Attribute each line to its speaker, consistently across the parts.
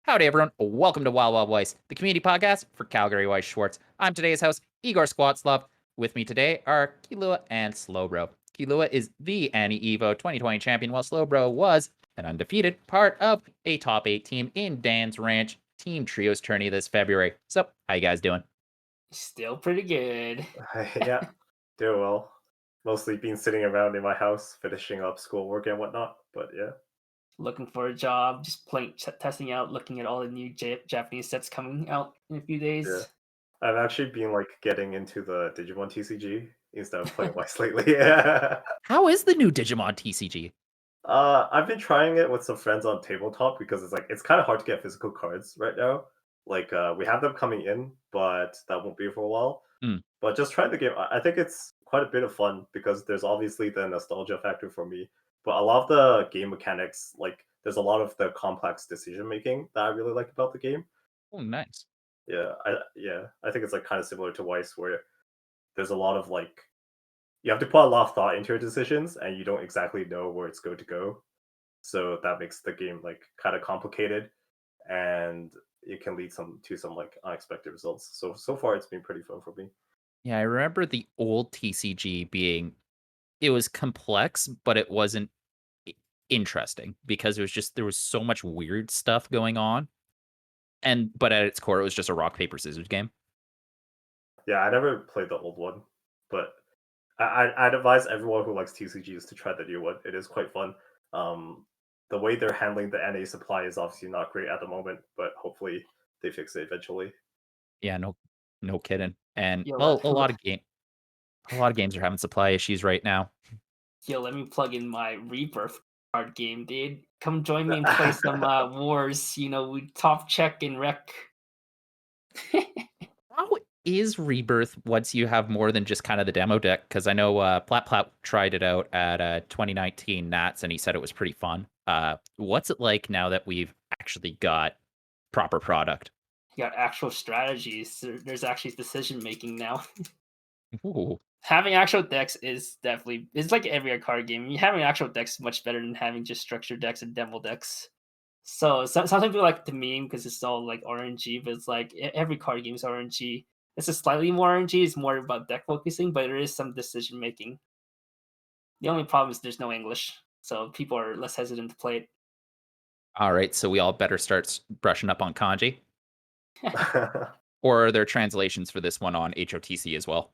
Speaker 1: Howdy, everyone. Welcome to Wild Wild Weiss, the community podcast for Calgary Weiss Schwarz. I'm today's host, Igor Squatslov. With me today are Kilua and Slowbro. Kilua is the Annie Evo 2020 champion, while Slowbro was an undefeated part of a top 8 team in Dan's Ranch Team Trios tourney this February. So, how you guys doing?
Speaker 2: Still pretty good.
Speaker 3: Yeah, doing well. Mostly been sitting around in my house, finishing up schoolwork and whatnot. But yeah,
Speaker 2: Looking for a job, just playing, testing out, looking at all the new Japanese sets coming out in a few
Speaker 3: yeah.
Speaker 2: days.
Speaker 3: I've actually been like getting into the Digimon TCG instead of playing Weiss lately. Yeah.
Speaker 1: How is the new Digimon TCG?
Speaker 3: I've been trying it with some friends on tabletop because it's kind of hard to get physical cards right now. Like we have them coming in, but that won't be for a while.
Speaker 1: Mm.
Speaker 3: But just trying the game, I think it's quite a bit of fun because there's obviously the nostalgia factor for me, but a lot of the game mechanics, like there's a lot of the complex decision making that I really like about the game.
Speaker 1: Oh, nice.
Speaker 3: I think it's like kind of similar to Weiss, where there's a lot of like you have to put a lot of thought into your decisions, and you don't exactly know where it's going to go. So that makes the game like kind of complicated, and it can lead to some like unexpected results. So far, it's been pretty fun for me.
Speaker 1: Yeah, I remember the old TCG being, it was complex, but it wasn't interesting because it was just, there was so much weird stuff going on. But at its core, it was just a rock, paper, scissors game.
Speaker 3: Yeah, I never played the old one, but I'd advise everyone who likes TCGs to try the new one. It is quite fun. The way they're handling the NA supply is obviously not great at the moment, but hopefully they fix it eventually.
Speaker 1: Yeah, no kidding. And
Speaker 2: Yo,
Speaker 1: well,
Speaker 2: let,
Speaker 1: a lot of games are having supply issues right now.
Speaker 2: yo, let me plug in my Rebirth card game, dude. Come join me and play some wars. We top check and wreck.
Speaker 1: How is Rebirth once you have more than just kind of the demo deck? Because I know Plat Plat tried it out at 2019 Nats, and he said it was pretty fun. What's it like now that we've actually got proper product?
Speaker 2: You got actual strategies. There's actually decision making now.
Speaker 1: Ooh.
Speaker 2: Having actual decks it's like every other card game. Having actual decks is much better than having just structured decks and demo decks. So some people like the meme because it's all like RNG, but it's like every card game is RNG. It's just slightly more RNG. It's more about deck focusing, but there is some decision making. The only problem is there's no English, so people are less hesitant to play it.
Speaker 1: All right, so we all better start brushing up on kanji. Or are there translations for this one on HOTC as well?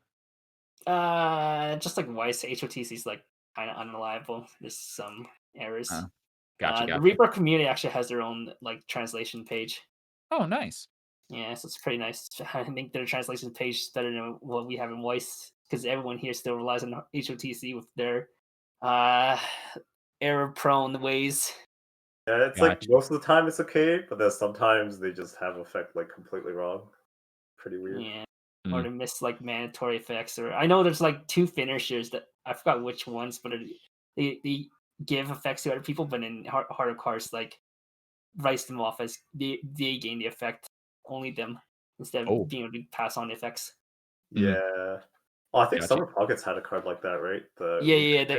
Speaker 2: Just like Weiss, HOTC is like kind of unreliable. There's some errors.
Speaker 1: Gotcha.
Speaker 2: The Reaper community actually has their own like translation page.
Speaker 1: Oh, nice.
Speaker 2: Yeah, so it's pretty nice. I think their translation page is better than what we have in Weiss because everyone here still relies on HOTC with their error-prone ways.
Speaker 3: Yeah, it's like most of the time it's okay, but then sometimes they just have effect like completely wrong. Pretty weird.
Speaker 2: Yeah, or they miss like mandatory effects. Or I know there's like 2 finishers that I forgot which ones, but they give effects to other people, but in harder cards like writes them off as they gain the effect, only them, instead of being able to pass on the effects.
Speaker 3: Yeah. Oh, I think Summer Pockets had a card like that, right?
Speaker 2: The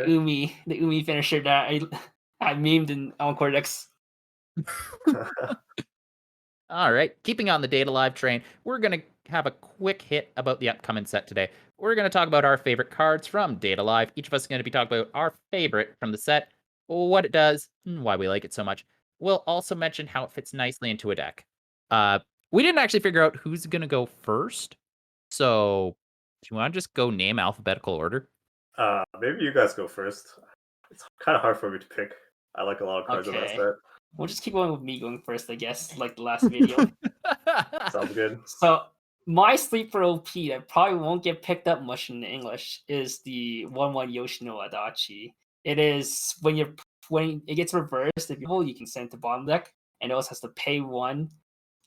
Speaker 2: Umi finisher that I memed on Cortex.
Speaker 1: All right, keeping on the Date-A-Live train, we're going to have a quick hit about the upcoming set today. We're going to talk about our favorite cards from Date-A-Live. Each of us is going to be talking about our favorite from the set, what it does, and why we like it so much. We'll also mention how it fits nicely into a deck. We didn't actually figure out who's going to go first, so do you want to just go name alphabetical order?
Speaker 3: Maybe you guys go first. It's kind of hard for me to pick. I like a lot of cards in that set.
Speaker 2: We'll just keep going with me going first, I guess, like the last video.
Speaker 3: Sounds good.
Speaker 2: So my sleeper OP that probably won't get picked up much in English is the 1/1 Yoshino Adachi. It is when it gets reversed, if you can send it to bottom deck, and it also has to pay 1,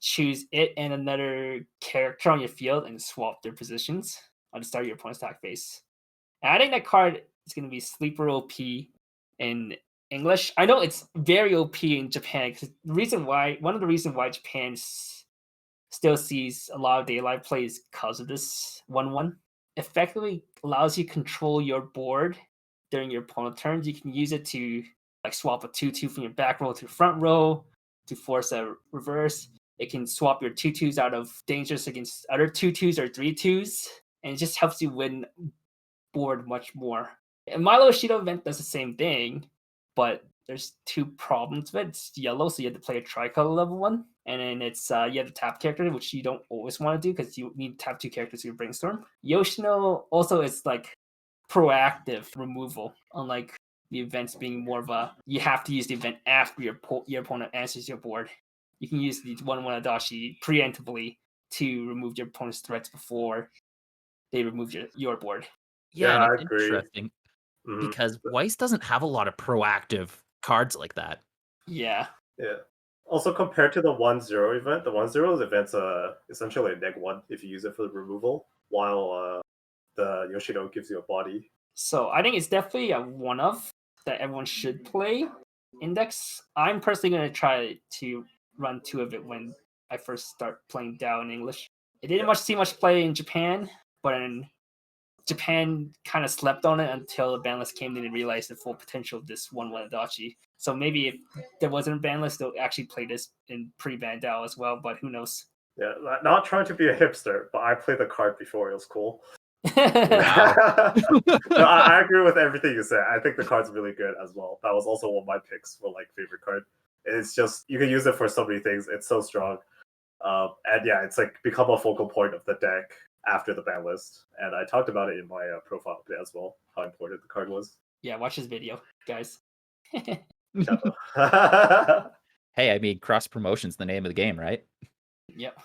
Speaker 2: choose it and another character on your field, and swap their positions on the start of your opponent's attack phase. And I think that card is going to be sleeper OP in English. I know it's very OP in Japan because one of the reasons why Japan still sees a lot of Date-A-Live play is because of this 1/1. Effectively allows you to control your board during your opponent's turns. You can use it to like swap a 2/2 from your back row to front row, to force a reverse. It can swap your 2/2s out of dangers against other 2/2s or 3/2s, and it just helps you win board much more. And Milo Shido event does the same thing, but there's two problems with it. It's yellow, so you have to play a tricolor level 1, and then it's you have to tap character, which you don't always want to do because you need to tap 2 characters to your brainstorm. Yoshino also is like proactive removal, unlike the events being more of a you have to use the event after your opponent answers your board. You can use the 1/1 Adachi preemptively to remove your opponent's threats before they remove your board.
Speaker 1: Yeah, and
Speaker 3: I
Speaker 1: it's
Speaker 3: agree.
Speaker 1: interesting
Speaker 3: Mhm.
Speaker 1: because Weiss doesn't have a lot of proactive cards like that.
Speaker 2: Yeah.
Speaker 3: Yeah. Also, compared to the 1-0 event, the 1-0 event's essentially a -1 if you use it for the removal, while the Yoshino gives you a body.
Speaker 2: So I think it's definitely a one of that everyone should play. Index. I'm personally going to try to run 2 of it when I first start playing DAO in English. It didn't see much play in Japan, but in Japan kind of slept on it until the ban list came in and realized the full potential of this 1/1 Adachi. So maybe if there wasn't a ban list, they'll actually play this in pre-ban DAO as well, but who knows?
Speaker 3: Yeah, not trying to be a hipster, but I played the card before. It was cool.
Speaker 1: Wow.
Speaker 3: No, I agree with everything you said. I think the card's really good as well. That was also one of my picks for like favorite card. It's just you can use it for so many things. It's so strong, and yeah, it's like become a focal point of the deck after the ban list. And I talked about it in my profile update as well. How important the card was.
Speaker 2: Yeah, watch this video, guys.
Speaker 1: Hey, I mean, cross promotion's the name of the game, right?
Speaker 2: Yep.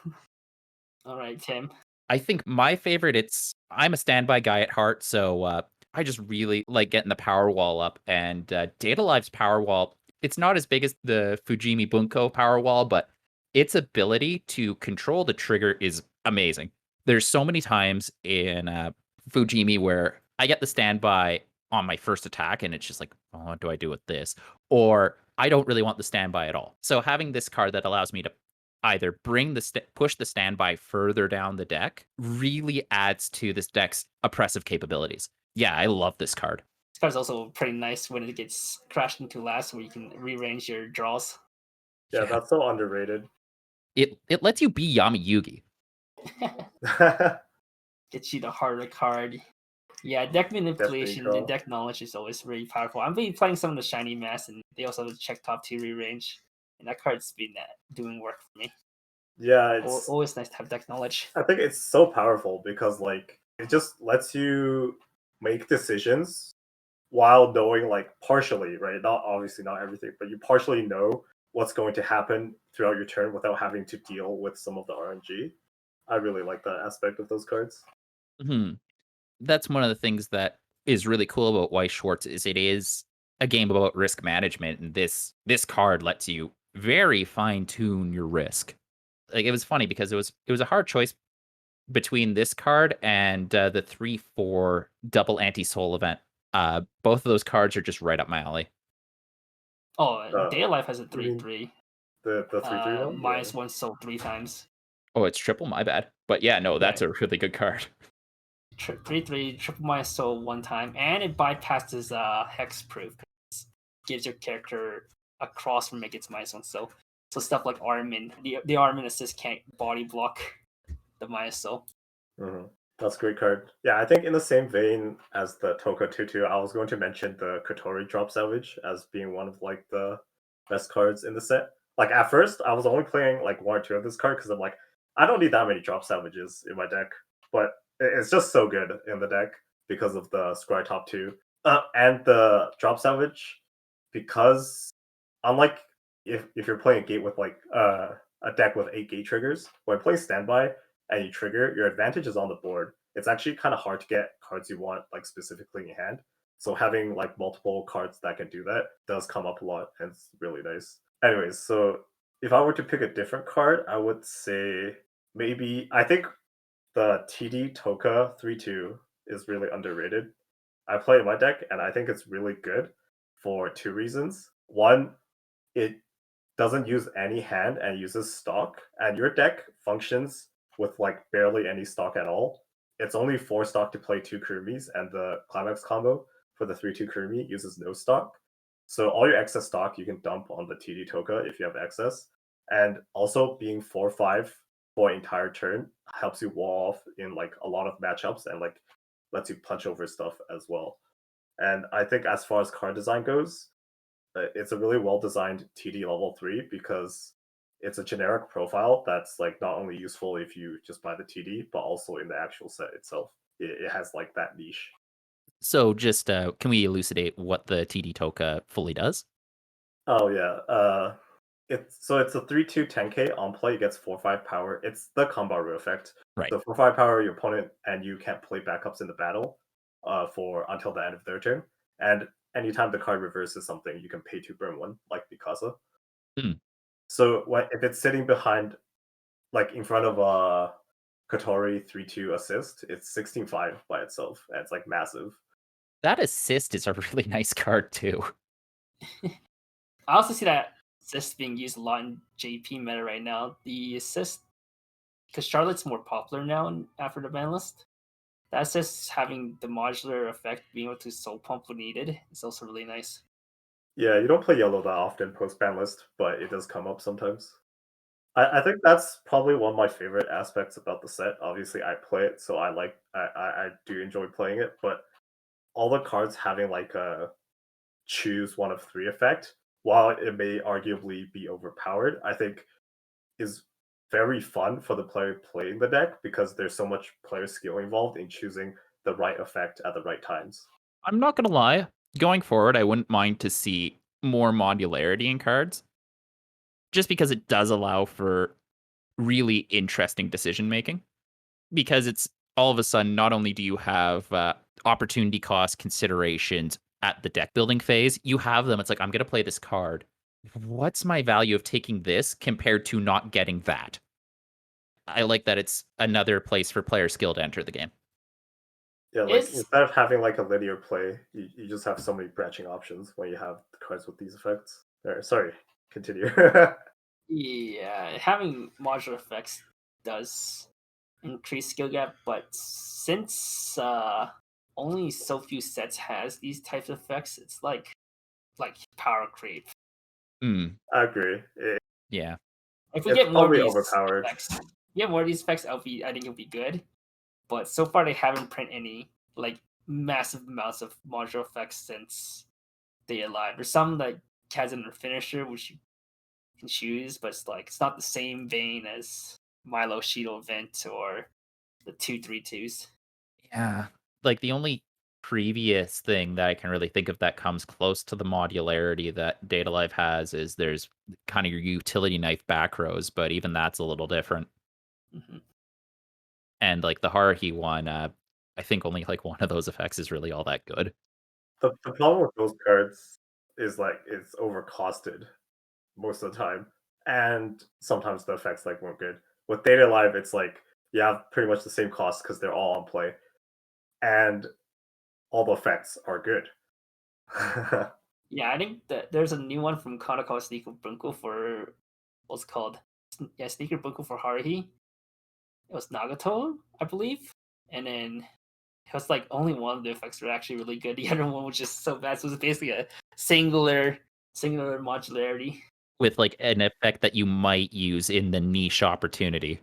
Speaker 2: All right, Tim.
Speaker 1: I think my favorite, I'm a standby guy at heart, so I just really like getting the power wall up. And Date-A-Live's power wall, it's not as big as the Fujimi Bunko power wall, but its ability to control the trigger is amazing. There's so many times in Fujimi where I get the standby on my first attack, and it's just like, oh, what do I do with this? Or I don't really want the standby at all. So having this card that allows me to either push the standby further down the deck really adds to this deck's oppressive capabilities. Yeah, I love this card.
Speaker 2: This card's also pretty nice when it gets crashed into last, where you can rearrange your draws.
Speaker 3: Yeah, that's so underrated.
Speaker 1: It lets you be Yami Yugi.
Speaker 2: Gets you the harder card. Yeah, deck manipulation
Speaker 3: Destiny
Speaker 2: and deck knowledge is always really powerful. I'm really playing some of the shiny mass, and they also have the check top 2 rearrange, and that card's been doing work for me.
Speaker 3: Yeah, it's
Speaker 2: always nice to have deck knowledge.
Speaker 3: I think it's so powerful because like it just lets you make decisions while knowing like partially, right? Not obviously not everything, but you partially know what's going to happen throughout your turn without having to deal with some of the RNG. I really like that aspect of those cards.
Speaker 1: That's one of the things that is really cool about Weiss Schwarz is it is a game about risk management, and this card lets you very fine tune your risk. Like it was funny because it was a hard choice between this card and the 3/4 double anti-soul event. Both of those cards are just right up my alley.
Speaker 2: Oh, Date-A-Live has a 3/3.
Speaker 3: The 3/3 one?
Speaker 2: Minus 1 sold 3 times.
Speaker 1: Oh, it's triple, my bad. But yeah, no, that's a really good card.
Speaker 2: 3/3, triple minus soul 1 time, and it bypasses hexproof. It gives your character a cross from it gets -1 soul. So stuff like Armin, the Armin assist can't body block the minus soul.
Speaker 3: Mm-hmm. That's a great card. Yeah, I think in the same vein as the Tohka 2/2, I was going to mention the Kotori Drop Salvage as being one of like the best cards in the set. Like at first, I was only playing like 1 or 2 of this card because I'm like, I don't need that many Drop Salvages in my deck, but it's just so good in the deck because of the Scry Top 2 and the Drop Salvage. Because unlike if you're playing a gate with like a deck with 8 gate triggers, when playing standby and you trigger, your advantage is on the board. It's actually kind of hard to get cards you want like specifically in your hand. So having like multiple cards that can do that does come up a lot, and it's really nice. Anyways, so if I were to pick a different card, I would say maybe I think the TD Tohka 3/2 is really underrated. I play it in my deck, and I think it's really good for 2 reasons. One, it doesn't use any hand and uses stock, and your deck functions with like barely any stock at all. It's only 4 stock to play 2 Kurumis, and the Climax combo for the 3/2 Kurumi uses no stock. So all your excess stock you can dump on the TD Tohka if you have excess. And also being 4/5 for an entire turn helps you wall off in like a lot of matchups and like lets you punch over stuff as well. And I think as far as card design goes, it's a really well designed TD level 3 because it's a generic profile that's like not only useful if you just buy the TD, but also in the actual set itself. It has like that niche.
Speaker 1: So just can we elucidate what the TD Tohka fully does?
Speaker 3: Oh yeah. It's a 3/2 10k on play. It gets 4/5 power. It's the combo row effect.
Speaker 1: Right.
Speaker 3: So 4/5 power your opponent and you can't play backups in the battle for until the end of their turn. And anytime the card reverses something, you can pay to burn one, like Mikasa.
Speaker 1: Hmm.
Speaker 3: So if it's sitting behind, like in front of a Kotori 3/2 assist, it's 16/5 by itself. And it's like massive.
Speaker 1: That assist is a really nice card too.
Speaker 2: I also see that assist being used a lot in JP meta right now. The assist, because Charlotte's more popular now after the ban list. That assist having the modular effect, being able to soul pump when needed, is also really nice.
Speaker 3: Yeah, you don't play yellow that often post ban list, but it does come up sometimes. I think that's probably one of my favorite aspects about the set. Obviously, I play it, so I do enjoy playing it. But all the cards having like a choose one of three effect, while it may arguably be overpowered, I think is very fun for the player playing the deck because there's so much player skill involved in choosing the right effect at the right times.
Speaker 1: I'm not gonna lie. Going forward, I wouldn't mind to see more modularity in cards, just because it does allow for really interesting decision making. Because it's all of a sudden, not only do you have opportunity cost considerations at the deck building phase, you have them. It's like, I'm going to play this card. What's my value of taking this compared to not getting that? I like that it's another place for player skill to enter the game.
Speaker 3: Yeah, like
Speaker 2: It's
Speaker 3: instead of having like a linear play, you just have so many branching options when you have the cards with these effects. Sorry, continue.
Speaker 2: yeah, having modular effects does increase skill gap, but since only so few sets has these types of effects, it's like power creep.
Speaker 1: Hmm.
Speaker 3: I agree.
Speaker 1: Yeah.
Speaker 2: If we
Speaker 3: It's
Speaker 2: get more of
Speaker 3: probably
Speaker 2: these
Speaker 3: overpowered.
Speaker 2: effects, yeah, more of these effects, I think it'll be good. But so far, they haven't print any like massive amounts of modular effects since Date-A-Live. There's some like has in their finisher, which you can choose, but it's not the same vein as Milo Shido Event or the 2/3/2s.
Speaker 1: Yeah. Like the only previous thing that I can really think of that comes close to the modularity that Data-Live has is there's kind of your utility knife back rows, but even that's a little different.
Speaker 2: Mm-hmm.
Speaker 1: And like the Haruhi one, I think only like one of those effects is really all that good.
Speaker 3: The problem with those cards is like it's overcosted most of the time, and sometimes the effects like weren't good. With Data Live, it's like you have pretty much the same cost because they're all on play, and all the effects are good.
Speaker 2: Yeah, I think that there's a new one from Kaneko Sneaker Bunko for what's it called Sneaker Bunko for Haruhi. It was Nagato, I believe, and then it was like only one of the effects were actually really good. The other one was just so bad. So it was basically a singular modularity.
Speaker 1: With like an effect that you might use in the niche opportunity.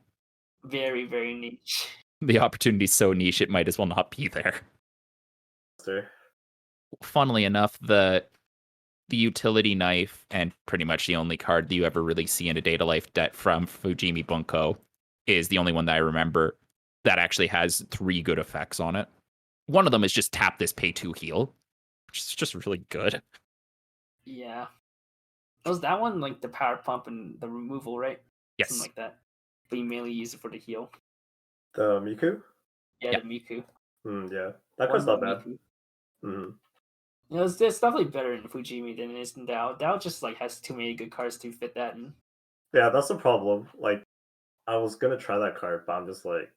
Speaker 2: Very, very niche.
Speaker 1: The opportunity's so niche it might as well not be there. Funnily enough, the utility knife and pretty much the only card that you ever really see in a Data Life deck from Fujimi Bunko is the only one that I remember that actually has 3 good effects on it. One of them is just tap this, pay 2 heal, which is just really good.
Speaker 2: Yeah. Was that one like the power pump and the removal, right?
Speaker 1: Yes.
Speaker 2: Something like that. But you mainly use it for the heal.
Speaker 3: The Miku?
Speaker 2: Yeah,
Speaker 1: Yeah.
Speaker 2: the Miku.
Speaker 3: Yeah, that card's not bad.
Speaker 2: Miku.
Speaker 3: Mm-hmm.
Speaker 2: You know, it's definitely better in Fujimi than it is in Dao. Dao just like has too many good cards to fit that in.
Speaker 3: Yeah, that's the problem. Like, I was gonna try that card, but I'm just like,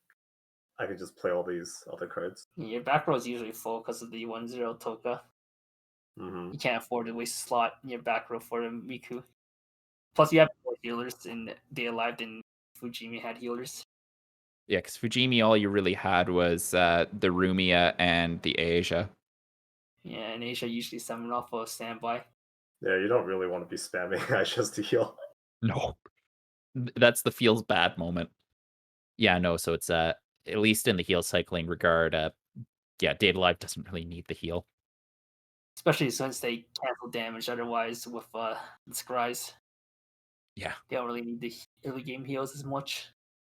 Speaker 3: I could just play all these other cards.
Speaker 2: Your back row is usually full because of the 1/0 Tohka.
Speaker 3: Mm-hmm.
Speaker 2: You can't afford to waste a slot in your back row for the Miku. Plus, you have more healers in Date-A-Live than Fujimi had healers.
Speaker 1: Yeah, because Fujimi, all you really had was the Rumia and the Asia.
Speaker 2: Yeah, and Asia usually summon off of standby.
Speaker 3: Yeah, you don't really want to be spamming just to heal.
Speaker 1: No. That's the feels bad moment. Yeah, no, so it's at least in the heal cycling regard, yeah, Date-A-Live doesn't really need the heal.
Speaker 2: Especially since they cancel damage otherwise with the scries.
Speaker 1: Yeah.
Speaker 2: They don't really need the early game heals as much.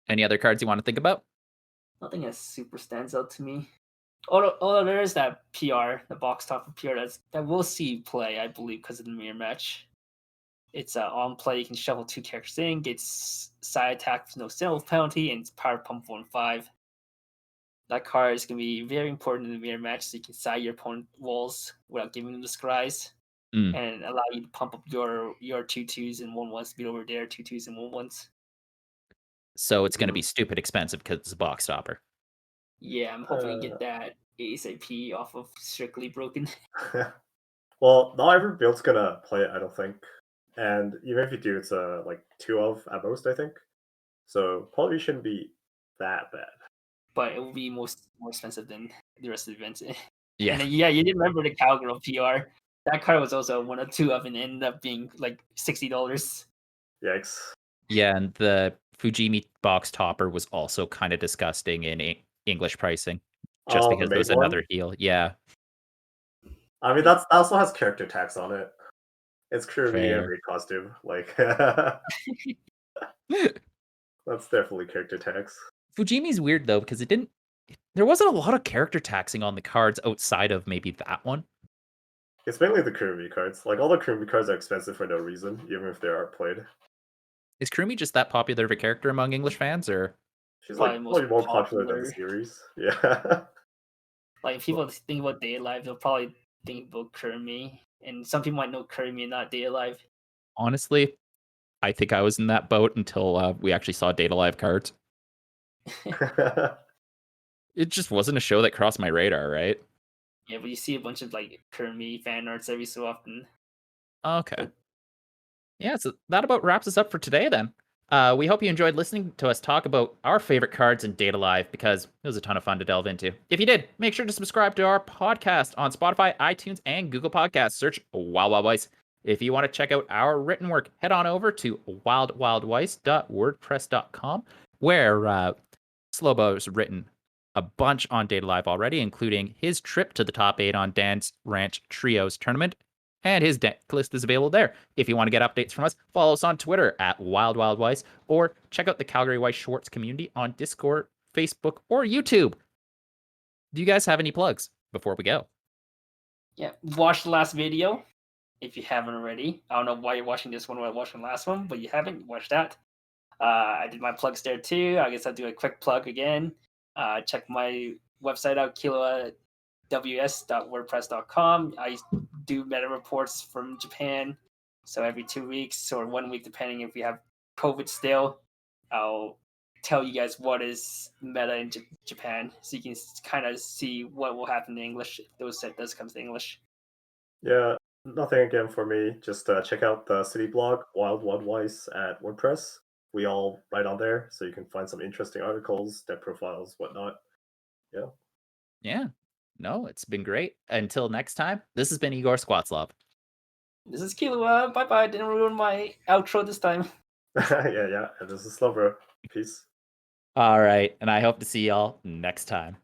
Speaker 1: Any other cards you want to think about?
Speaker 2: Nothing that super stands out to me. Although there is that PR, the box top of PR that we'll see play, I believe, because of the mirror match. It's on play, you can shuffle 2 characters in, gets side attack with no single penalty, and it's power pump 1/5. That card is going to be very important in the mirror match, so you can side your opponent walls without giving them the scries, and allow you to pump up your 2/2s and 1/1s to beat over their 2/2s and 1/1s.
Speaker 1: So it's going to be stupid expensive because it's a box stopper.
Speaker 2: Yeah, I'm hoping to get that ASAP off of Strictly Broken.
Speaker 3: Well, not every build's gonna play it, I don't think. And even if you do, it's like 2 of at most, I think. So probably shouldn't be that bad.
Speaker 2: But it will be more expensive than the rest of the events.
Speaker 1: Yeah.
Speaker 2: And then, yeah, you did remember the Cowgirl PR. That card was also 1 of 2 of and ended up being like $60.
Speaker 3: Yikes.
Speaker 1: Yeah, and the Fujimi box topper was also kind of disgusting in English pricing, just
Speaker 3: Oh,
Speaker 1: because
Speaker 3: the
Speaker 1: there was
Speaker 3: main one?
Speaker 1: another heal. Yeah,
Speaker 3: I mean, that also has character tax on it. It's Kurumi in a
Speaker 1: fair.
Speaker 3: raid costume. Like, that's definitely character tax.
Speaker 1: Fujimi's weird though because there wasn't a lot of character taxing on the cards outside of maybe that one.
Speaker 3: It's mainly the Kurumi cards. Like, all the Kurumi cards are expensive for no reason, even if they aren't played.
Speaker 1: Is Kurumi just that popular of a character among English fans, or
Speaker 3: She's
Speaker 2: Probably
Speaker 3: like
Speaker 2: most
Speaker 3: probably more popular than the
Speaker 2: popular.
Speaker 3: series. Yeah.
Speaker 2: Like, if people think about Date-A-Live, they'll probably think about Kurumi. And some people might know Kurumi and not Date-A-Live.
Speaker 1: honestly, I think I was in that boat until we actually saw Date-A-Live cards. It just wasn't a show that crossed my radar, right?
Speaker 2: Yeah, but you see a bunch of like Kurumi fan arts every so often.
Speaker 1: Okay. Yeah, so that about wraps us up for today then. We hope you enjoyed listening to us talk about our favorite cards in Date-A-Live because it was a ton of fun to delve into. If you did, make sure to subscribe to our podcast on Spotify, iTunes, and Google Podcasts. Search Wild Wild Weiss. If you want to check out our written work, head on over to wildwildweiss.wordpress.com, where Slowbo has written a bunch on Date-A-Live already, including his trip to the top 8 on Dance Ranch Trios tournament. And his deck list is available there. If you want to get updates from us, follow us on Twitter at Wild Wild Weiss, or check out the Calgary Weiss Schwarz community on Discord, Facebook, or YouTube. Do you guys have any plugs before we go?
Speaker 2: Yeah, watch the last video if you haven't already. I don't know why you're watching this one while watching the last one, but you haven't, watch that. I did my plugs there too. I guess I'll do a quick plug again. Check my website out, kilows.wordpress.com. I do meta reports from Japan. So every 2 weeks or 1 week, depending if we have COVID still, I'll tell you guys what is meta in Japan, so you can kind of see what will happen in English if those set does come to English.
Speaker 3: Yeah, nothing again for me. Just check out the city blog, Wild Wild Weiss at WordPress. We all write on there, so you can find some interesting articles, deck profiles, whatnot. Yeah.
Speaker 1: Yeah. No, it's been great. Until next time, this has been Igor Skwatzlov.
Speaker 2: This is Kilo. Bye bye. Didn't ruin my outro this time.
Speaker 3: Yeah. And this is Slowbro. Peace.
Speaker 1: All right. And I hope to see y'all next time.